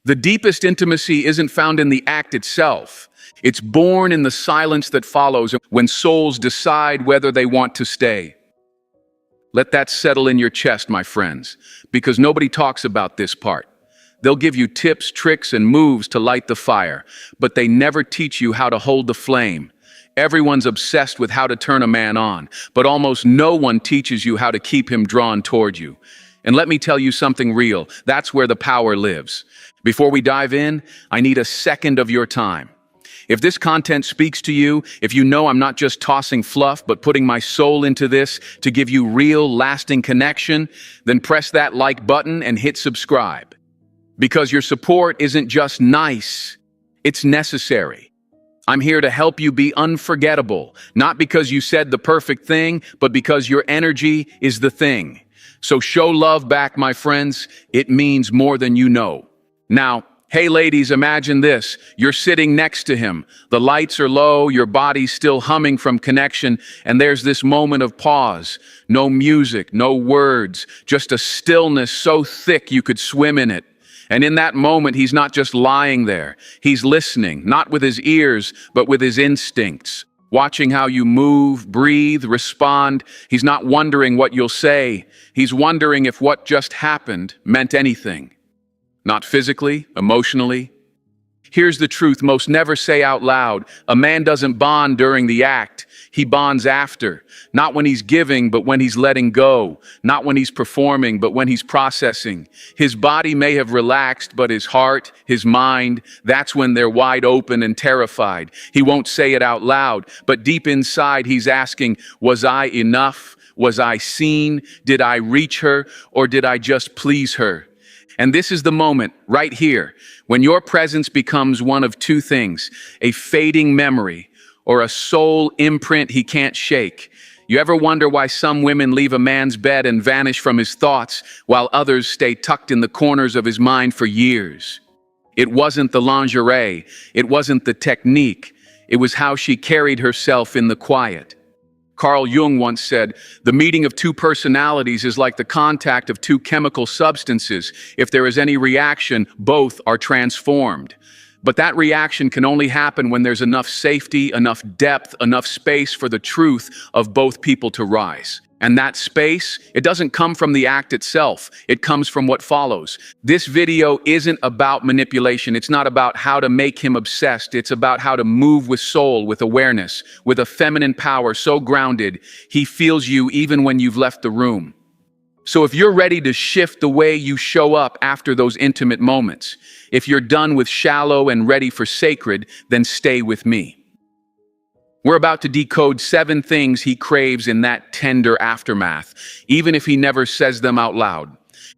The deepest intimacy isn't found in the act itself. It's born in the silence that follows when souls decide whether they want to stay. Let that settle in your chest, my friends, because nobody talks about this part. They'll give you tips, tricks, and moves to light the fire, but they never teach you how to hold the flame. Everyone's obsessed with how to turn a man on, but almost no one teaches you how to keep him drawn toward you. And let me tell you something real. That's where the power lives. Before we dive in, I need a second of your time. If this content speaks to you, if you know I'm not just tossing fluff, but putting my soul into this to give you real, lasting connection, then press that like button and hit subscribe. Because your support isn't just nice, it's necessary. I'm here to help you be unforgettable, not because you said the perfect thing, but because your energy is the thing. So show love back, my friends. It means more than you know. Now, hey ladies, imagine this. You're sitting next to him. The lights are low, your body's still humming from connection, and there's this moment of pause. No music, no words, just a stillness so thick you could swim in it. And in that moment, he's not just lying there. He's listening, not with his ears, but with his instincts. Watching how you move, breathe, respond. He's not wondering what you'll say. He's wondering if what just happened meant anything. Not physically, emotionally. Here's the truth most never say out loud. A man doesn't bond during the act. He bonds after. Not when he's giving, but when he's letting go. Not when he's performing, but when he's processing. His body may have relaxed, but his heart, his mind, that's when they're wide open and terrified. He won't say it out loud, but deep inside he's asking, was I enough? Was I seen? Did I reach her? Or did I just please her? And this is the moment, right here, when your presence becomes one of two things, a fading memory or a soul imprint he can't shake. You ever wonder why some women leave a man's bed and vanish from his thoughts, while others stay tucked in the corners of his mind for years? It wasn't the lingerie, it wasn't the technique, it was how she carried herself in the quiet. Carl Jung once said, the meeting of two personalities is like the contact of two chemical substances. If there is any reaction, both are transformed. But that reaction can only happen when there's enough safety, enough depth, enough space for the truth of both people to rise. And that space, it doesn't come from the act itself. It comes from what follows. This video isn't about manipulation. It's not about how to make him obsessed. It's about how to move with soul, with awareness, with a feminine power so grounded, he feels you even when you've left the room. So if you're ready to shift the way you show up after those intimate moments, if you're done with shallow and ready for sacred, then stay with me. We're about to decode 7 things he craves in that tender aftermath, even if he never says them out loud.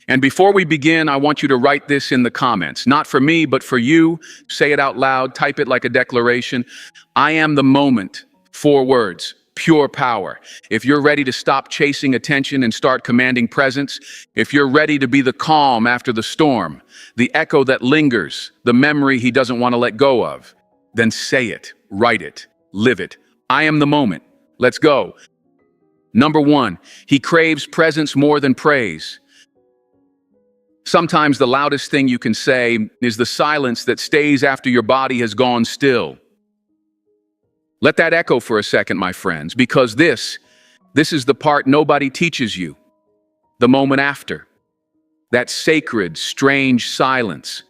And before we begin, I want you to write this in the comments. Not for me, but for you. Say it out loud, type it like a declaration. I am the moment. 4 words. Pure power. If you're ready to stop chasing attention and start commanding presence, if you're ready to be the calm after the storm, the echo that lingers, the memory he doesn't want to let go of, then say it, write it, live it. I am the moment. Let's go. Number 1, he craves presence more than praise. Sometimes the loudest thing you can say is the silence that stays after your body has gone still. Let that echo for a second, my friends, because this is the part nobody teaches you. The moment after. That sacred, strange silence,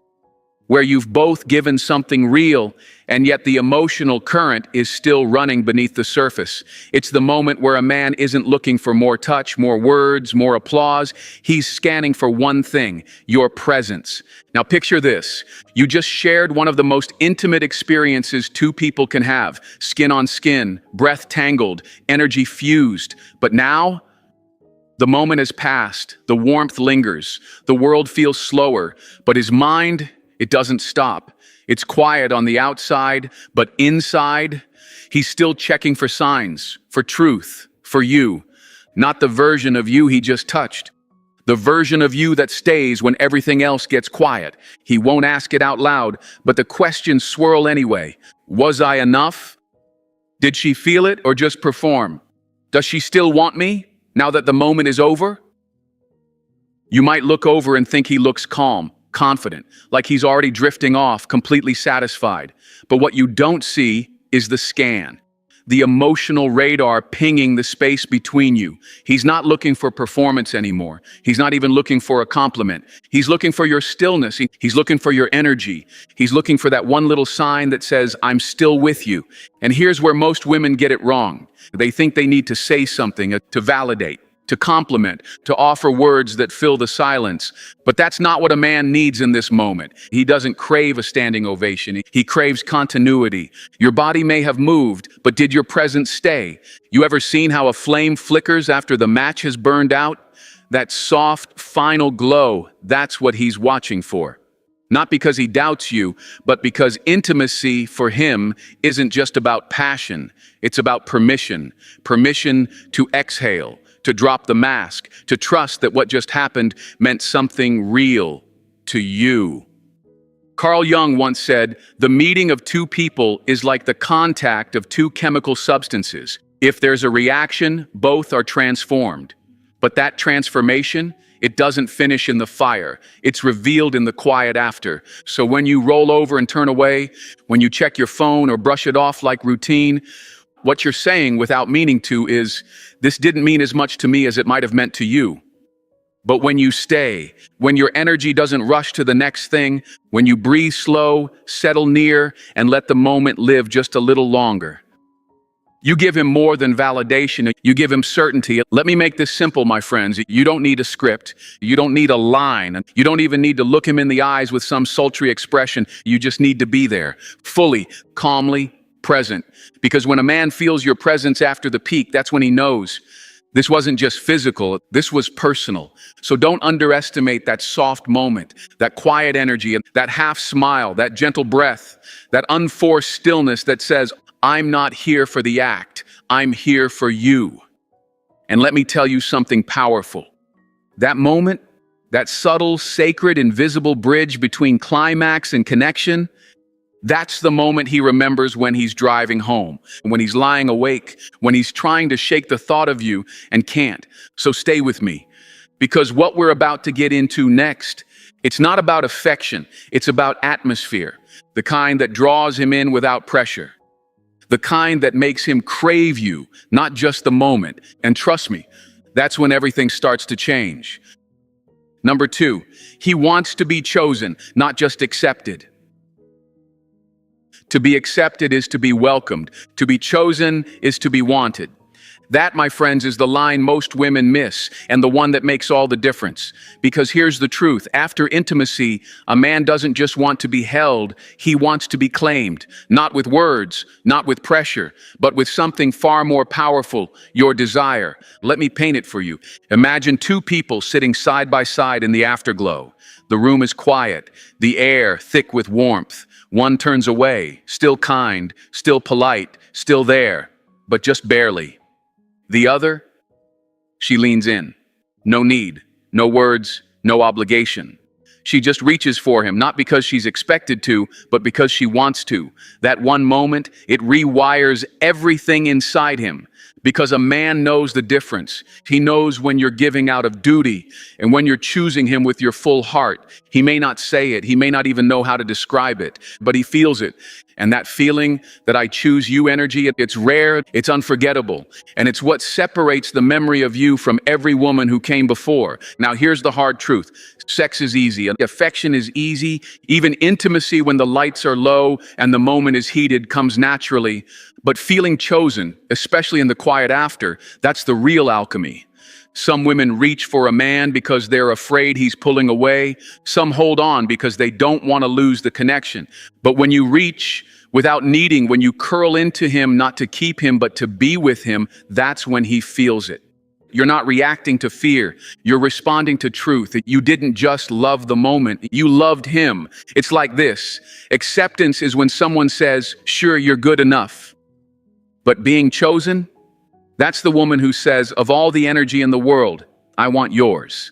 where you've both given something real, and yet the emotional current is still running beneath the surface. It's the moment where a man isn't looking for more touch, more words, more applause. He's scanning for one thing, your presence. Now picture this. You just shared one of the most intimate experiences two people can have. Skin on skin, breath tangled, energy fused. But now, the moment has passed. The warmth lingers. The world feels slower, but his mind, it doesn't stop. It's quiet on the outside, but inside, he's still checking for signs, for truth, for you. Not the version of you he just touched. The version of you that stays when everything else gets quiet. He won't ask it out loud, but the questions swirl anyway. Was I enough? Did she feel it or just perform? Does she still want me now that the moment is over? You might look over and think he looks calm. confident, like he's already drifting off, completely satisfied. But what you don't see is the scan, the emotional radar pinging the space between you. He's not looking for performance anymore. He's not even looking for a compliment. He's looking for your stillness. He's looking for your energy. He's looking for that one little sign that says, I'm still with you. And here's where most women get it wrong. They think they need to say something to validate, to compliment, to offer words that fill the silence. But that's not what a man needs in this moment. He doesn't crave a standing ovation. He craves continuity. Your body may have moved, but did your presence stay? You ever seen how a flame flickers after the match has burned out? That soft, final glow, that's what he's watching for. Not because he doubts you, but because intimacy for him isn't just about passion. It's about permission. Permission to exhale, to drop the mask, to trust that what just happened meant something real to you. Carl Jung once said, the meeting of two people is like the contact of two chemical substances. If there's a reaction, both are transformed. But that transformation, it doesn't finish in the fire. It's revealed in the quiet after. So when you roll over and turn away, when you check your phone or brush it off like routine, what you're saying without meaning to is, this didn't mean as much to me as it might have meant to you. But when you stay, when your energy doesn't rush to the next thing, when you breathe slow, settle near, and let the moment live just a little longer, you give him more than validation. You give him certainty. Let me make this simple, my friends. You don't need a script. You don't need a line. You don't even need to look him in the eyes with some sultry expression. You just need to be there, fully, calmly, present. Because when a man feels your presence after the peak, that's when he knows this wasn't just physical, this was personal. So don't underestimate that soft moment, that quiet energy, and that half smile, that gentle breath, that unforced stillness that says, I'm not here for the act, I'm here for you. And let me tell you something powerful. That moment, that subtle, sacred, invisible bridge between climax and connection, that's the moment he remembers when he's driving home, when he's lying awake, when he's trying to shake the thought of you and can't. So stay with me, because what we're about to get into next, it's not about affection, it's about atmosphere, the kind that draws him in without pressure, the kind that makes him crave you, not just the moment. And trust me, that's when everything starts to change. Number 2, he wants to be chosen, not just accepted. To be accepted is to be welcomed. To be chosen is to be wanted. That, my friends, is the line most women miss, and the one that makes all the difference. Because here's the truth. After intimacy, a man doesn't just want to be held, he wants to be claimed. Not with words, not with pressure, but with something far more powerful, your desire. Let me paint it for you. Imagine two people sitting side by side in the afterglow. The room is quiet, the air thick with warmth. One turns away, still kind, still polite, still there, but just barely. The other, she leans in. No need, no words, no obligation. She just reaches for him, not because she's expected to, but because she wants to. That one moment, it rewires everything inside him. Because a man knows the difference. He knows when you're giving out of duty and when you're choosing him with your full heart. He may not say it, he may not even know how to describe it, but he feels it. And that feeling, that I choose you energy, it's rare, it's unforgettable. And it's what separates the memory of you from every woman who came before. Now here's the hard truth. Sex is easy, affection is easy, even intimacy when the lights are low and the moment is heated comes naturally. But feeling chosen, especially in the quiet after, that's the real alchemy. Some women reach for a man because they're afraid he's pulling away. Some hold on because they don't want to lose the connection. But when you reach without needing, when you curl into him, not to keep him, but to be with him, that's when he feels it. You're not reacting to fear. You're responding to truth. You didn't just love the moment. You loved him. It's like this. Acceptance is when someone says, sure, you're good enough. But being chosen, that's the woman who says, of all the energy in the world, I want yours.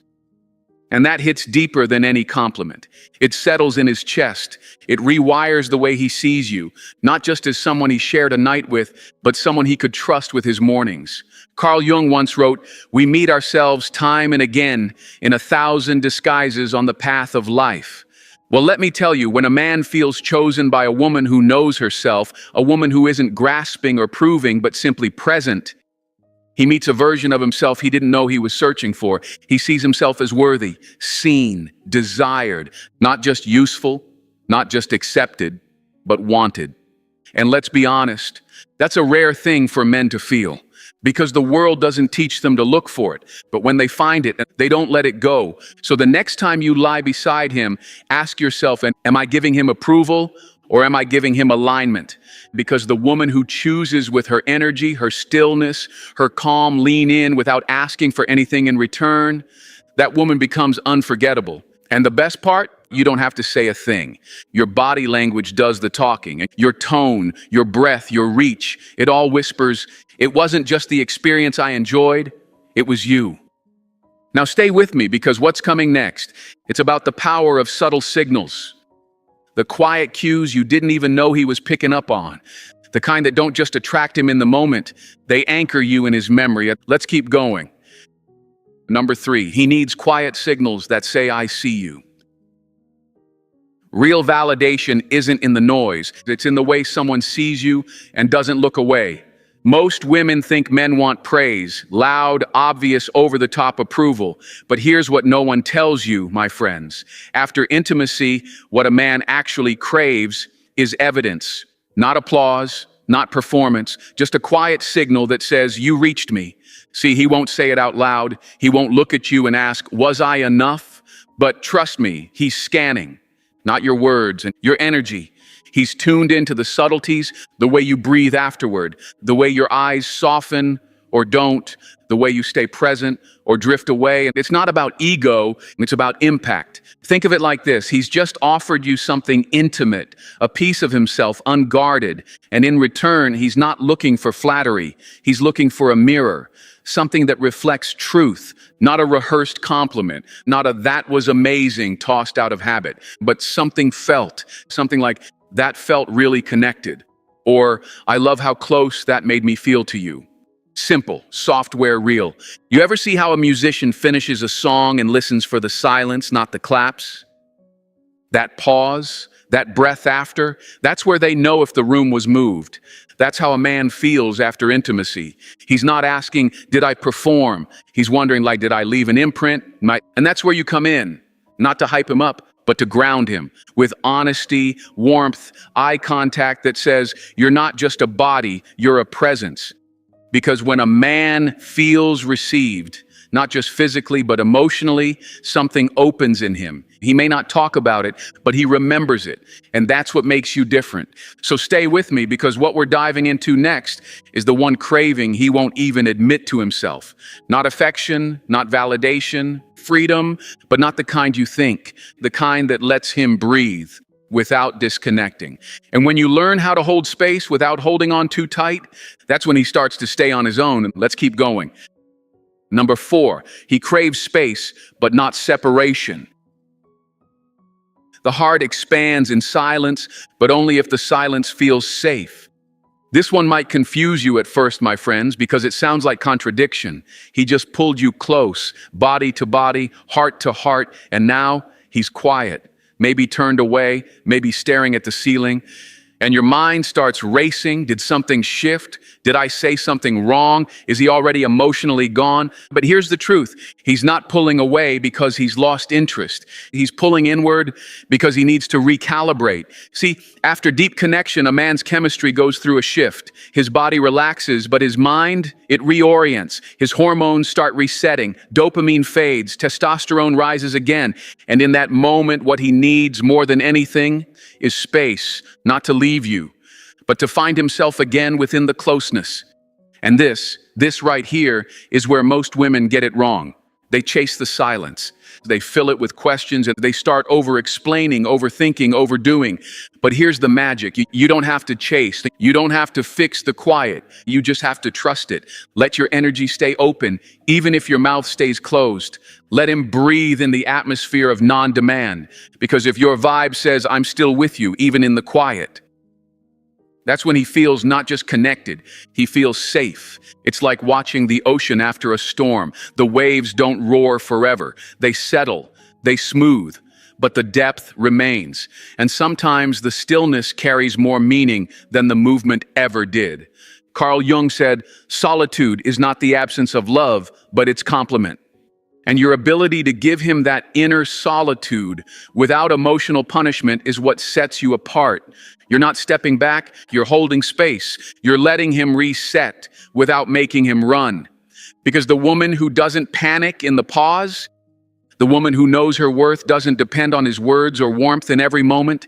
And that hits deeper than any compliment. It settles in his chest. It rewires the way he sees you, not just as someone he shared a night with, but someone he could trust with his mornings. Carl Jung once wrote, we meet ourselves time and again in 1,000 disguises on the path of life. Well, let me tell you, when a man feels chosen by a woman who knows herself, a woman who isn't grasping or proving but simply present, he meets a version of himself he didn't know he was searching for. He sees himself as worthy, seen, desired, not just useful, not just accepted, but wanted. And let's be honest, that's a rare thing for men to feel, because the world doesn't teach them to look for it. But when they find it, they don't let it go. So the next time you lie beside him, ask yourself, am I giving him approval or am I giving him alignment? Because the woman who chooses with her energy, her stillness, her calm lean in without asking for anything in return, that woman becomes unforgettable. And the best part, you don't have to say a thing. Your body language does the talking. Your tone, your breath, your reach, it all whispers, it wasn't just the experience I enjoyed, it was you. Now stay with me, because what's coming next? It's about the power of subtle signals. The quiet cues you didn't even know he was picking up on. The kind that don't just attract him in the moment, they anchor you in his memory. Let's keep going. Number 3, he needs quiet signals that say, I see you. Real validation isn't in the noise. It's in the way someone sees you and doesn't look away. Most women think men want praise, loud, obvious, over-the-top approval. But here's what no one tells you, my friends. After intimacy, what a man actually craves is evidence, not applause, not performance, just a quiet signal that says, you reached me. See, he won't say it out loud. He won't look at you and ask, was I enough? But trust me, he's scanning, not your words and your energy. He's tuned into the subtleties, the way you breathe afterward, the way your eyes soften or don't, the way you stay present or drift away. And it's not about ego, it's about impact. Think of it like this. He's just offered you something intimate, a piece of himself unguarded. And in return, he's not looking for flattery. He's looking for a mirror, something that reflects truth, not a rehearsed compliment, not a that was amazing tossed out of habit, but something felt, something like, that felt really connected. Or, I love how close that made me feel to you. Simple, software real. You ever see how a musician finishes a song and listens for the silence, not the claps? That pause, that breath after, that's where they know if the room was moved. That's how a man feels after intimacy. He's not asking, did I perform? He's wondering, like, did I leave an imprint? And that's where you come in, not to hype him up, but to ground him with honesty, warmth, eye contact that says, you're not just a body, you're a presence. Because when a man feels received, not just physically, but emotionally, something opens in him. He may not talk about it, but he remembers it. And that's what makes you different. So stay with me, because what we're diving into next is the one craving he won't even admit to himself. Not affection, not validation, freedom, but not the kind you think, the kind that lets him breathe without disconnecting. And when you learn how to hold space without holding on too tight, that's when he starts to stay on his own. And let's keep going. Number 4, he craves space, but not separation. The heart expands in silence, but only if the silence feels safe. This one might confuse you at first, my friends, because it sounds like contradiction. He just pulled you close, body to body, heart to heart, and now he's quiet, maybe turned away, maybe staring at the ceiling. And your mind starts racing. Did something shift? Did I say something wrong? Is he already emotionally gone? But here's the truth. He's not pulling away because he's lost interest. He's pulling inward because he needs to recalibrate. See, after deep connection, a man's chemistry goes through a shift. His body relaxes, but his mind, it reorients. His hormones start resetting. Dopamine fades. Testosterone rises again. And in that moment, what he needs more than anything is space, not to leave you, but to find himself again within the closeness. And this right here is where most women get it wrong. They chase the silence. They fill it with questions and they start over-explaining, overthinking, overdoing. But here's the magic. You don't have to chase. You don't have to fix the quiet. You just have to trust it. Let your energy stay open, even if your mouth stays closed. Let him breathe in the atmosphere of non-demand. Because if your vibe says, I'm still with you, even in the quiet, that's when he feels not just connected, he feels safe. It's like watching the ocean after a storm. The waves don't roar forever. They settle, they smooth. but the depth remains. And sometimes the stillness carries more meaning than the movement ever did. Carl Jung said, "Solitude is not the absence of love, but its complement." And your ability to give him that inner solitude without emotional punishment is what sets you apart. You're not stepping back, you're holding space. You're letting him reset without making him run. Because the woman who doesn't panic in the pause, the woman who knows her worth doesn't depend on his words or warmth in every moment,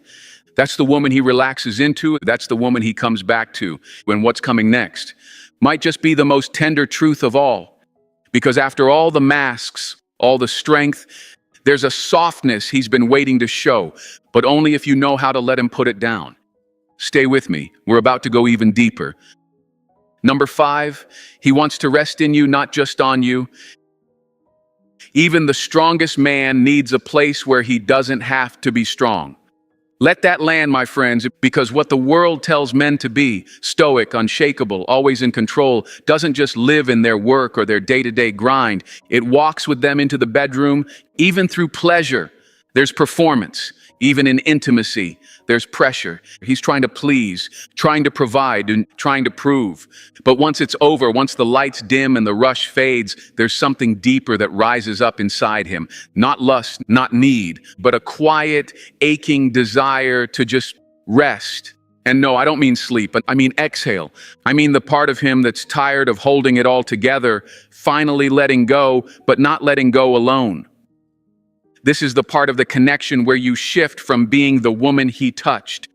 that's the woman he relaxes into. That's the woman he comes back to when what's coming next might just be the most tender truth of all. Because after all the masks, all the strength, there's a softness he's been waiting to show, but only if you know how to let him put it down. Stay with me. We're about to go even deeper. Number 5, he wants to rest in you, not just on you. Even the strongest man needs a place where he doesn't have to be strong. Let that land, my friends, because what the world tells men to be, stoic, unshakable, always in control, doesn't just live in their work or their day-to-day grind. It walks with them into the bedroom, even through pleasure. There's performance. Even in intimacy, there's pressure. He's trying to please, trying to provide, and trying to prove. But once it's over, once the lights dim and the rush fades, there's something deeper that rises up inside him. Not lust, not need, but a quiet, aching desire to just rest. And no, I don't mean sleep, but I mean exhale. I mean the part of him that's tired of holding it all together, finally letting go, but not letting go alone. This is the part of the connection where you shift from being the woman he touched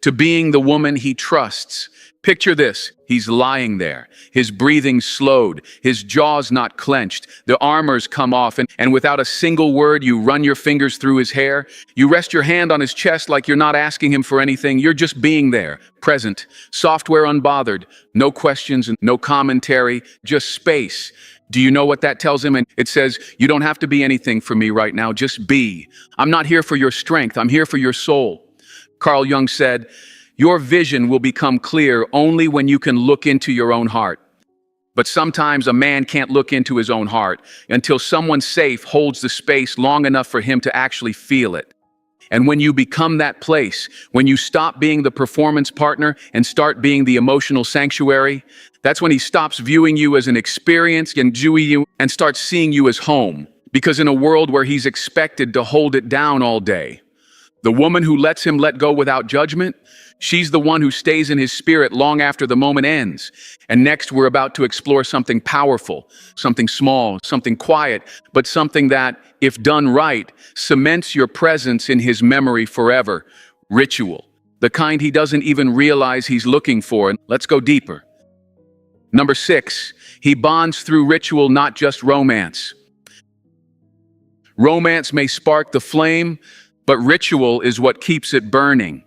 to being the woman he trusts. Picture this. He's lying there, his breathing slowed, his jaws not clenched, the armor's come off, and without a single word, you run your fingers through his hair. You rest your hand on his chest like you're not asking him for anything. You're just being there, present, software unbothered, no questions and no commentary, just space. Do you know what that tells him? And it says, you don't have to be anything for me right now, just be. I'm not here for your strength, I'm here for your soul. Carl Jung said, your vision will become clear only when you can look into your own heart. But sometimes a man can't look into his own heart until someone safe holds the space long enough for him to actually feel it. And when you become that place, when you stop being the performance partner and start being the emotional sanctuary, that's when he stops viewing you as an experience and starts seeing you as home. Because in a world where he's expected to hold it down all day, the woman who lets him let go without judgment, she's the one who stays in his spirit long after the moment ends. And next, we're about to explore something powerful, something small, something quiet, but something that, if done right, cements your presence in his memory forever. Ritual, the kind he doesn't even realize he's looking for. Let's go deeper. Number 6, he bonds through ritual, not just romance. Romance may spark the flame, but ritual is what keeps it burning.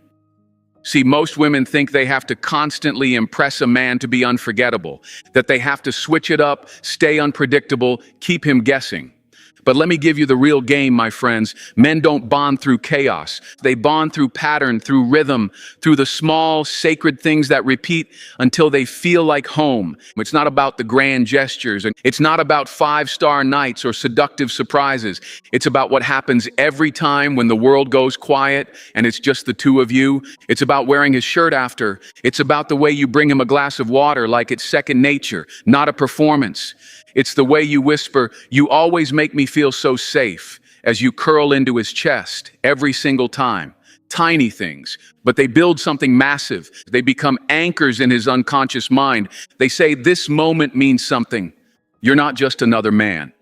See, most women think they have to constantly impress a man to be unforgettable, that they have to switch it up, stay unpredictable, keep him guessing. But let me give you the real game, my friends. Men don't bond through chaos. They bond through pattern, through rhythm, through the small, sacred things that repeat until they feel like home. It's not about the grand gestures, and it's not about 5-star nights or seductive surprises. It's about what happens every time when the world goes quiet and it's just the two of you. It's about wearing his shirt after. It's about the way you bring him a glass of water like it's second nature, not a performance. It's the way you whisper, "You always make me feel so safe," as you curl into his chest every single time. Tiny things, but they build something massive. They become anchors in his unconscious mind. They say, this moment means something. You're not just another man.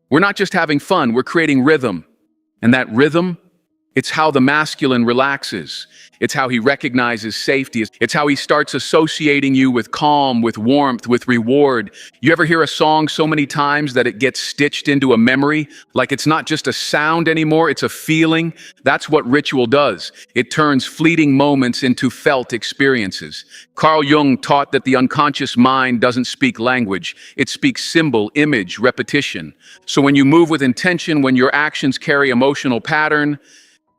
We're not just having fun, we're creating rhythm. And that rhythm, it's how the masculine relaxes. It's how he recognizes safety. It's how he starts associating you with calm, with warmth, with reward. You ever hear a song so many times that it gets stitched into a memory? Like it's not just a sound anymore, it's a feeling. That's what ritual does. It turns fleeting moments into felt experiences. Carl Jung taught that the unconscious mind doesn't speak language. It speaks symbol, image, repetition. So when you move with intention, when your actions carry emotional pattern,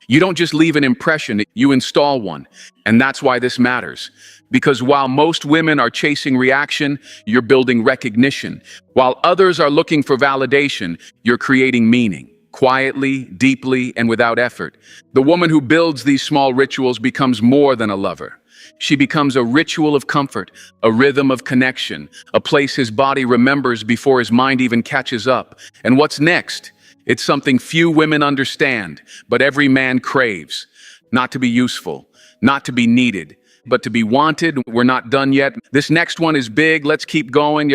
you don't just leave an impression, you install one. And that's why this matters. Because while most women are chasing reaction, you're building recognition. While others are looking for validation, you're creating meaning. quietly, deeply, and without effort. The woman who builds these small rituals becomes more than a lover. She becomes a ritual of comfort, a rhythm of connection, a place his body remembers before his mind even catches up. And what's next? It's something few women understand, but every man craves. Not to be useful, not to be needed, but to be wanted. We're not done yet. This next one is big. Let's keep going.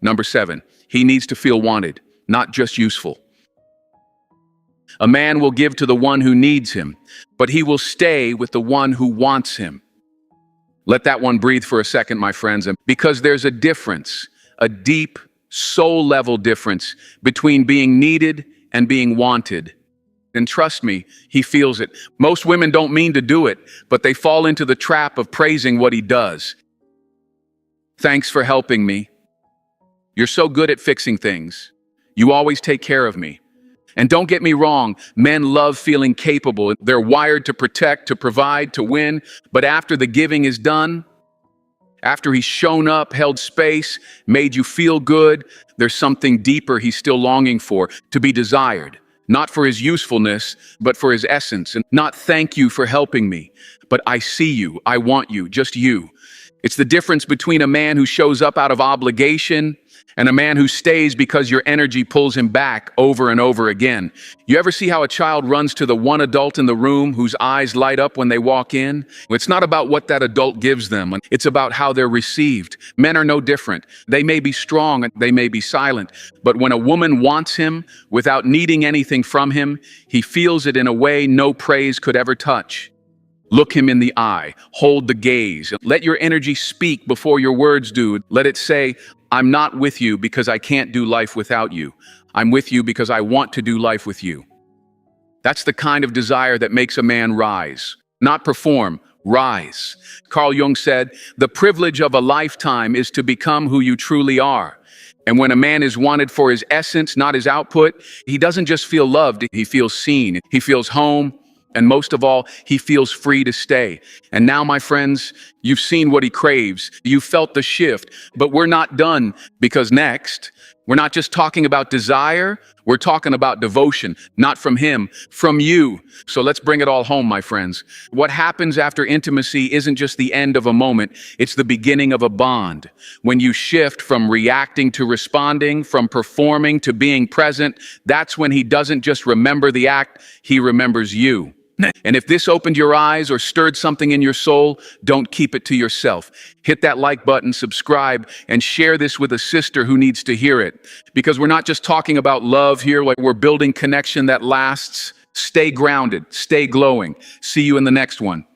Number 7, he needs to feel wanted, not just useful. A man will give to the one who needs him, but he will stay with the one who wants him. Let that one breathe for a second, my friends, because there's a difference, a deep, soul-level difference between being needed and being wanted. And trust me, he feels it. Most women don't mean to do it, but they fall into the trap of praising what he does. Thanks for helping me. You're so good at fixing things. You always take care of me. And don't get me wrong, men love feeling capable. They're wired to protect, to provide, to win. But after the giving is done, after he's shown up, held space, made you feel good, there's something deeper he's still longing for, to be desired. Not for his usefulness, but for his essence. And not thank you for helping me, but I see you, I want you, just you. It's the difference between a man who shows up out of obligation and a man who stays because your energy pulls him back over and over again. You ever see how a child runs to the one adult in the room whose eyes light up when they walk in? It's not about what that adult gives them. It's about how they're received. Men are no different. They may be strong, they may be silent, but when a woman wants him without needing anything from him, he feels it in a way no praise could ever touch. Look him in the eye, hold the gaze. Let your energy speak before your words do. Let it say, I'm not with you because I can't do life without you. I'm with you because I want to do life with you. That's the kind of desire that makes a man rise, not perform, rise. Carl Jung said, the privilege of a lifetime is to become who you truly are. And when a man is wanted for his essence, not his output, he doesn't just feel loved, he feels seen, he feels home, and most of all, he feels free to stay. And now, my friends, you've seen what he craves. You felt the shift, but we're not done, because next, we're not just talking about desire, we're talking about devotion, not from him, from you. So let's bring it all home, my friends. What happens after intimacy isn't just the end of a moment, it's the beginning of a bond. When you shift from reacting to responding, from performing to being present, that's when he doesn't just remember the act, he remembers you. And if this opened your eyes or stirred something in your soul, don't keep it to yourself. Hit that like button, subscribe, and share this with a sister who needs to hear it. Because we're not just talking about love here, like we're building connection that lasts. Stay grounded, stay glowing. See you in the next one.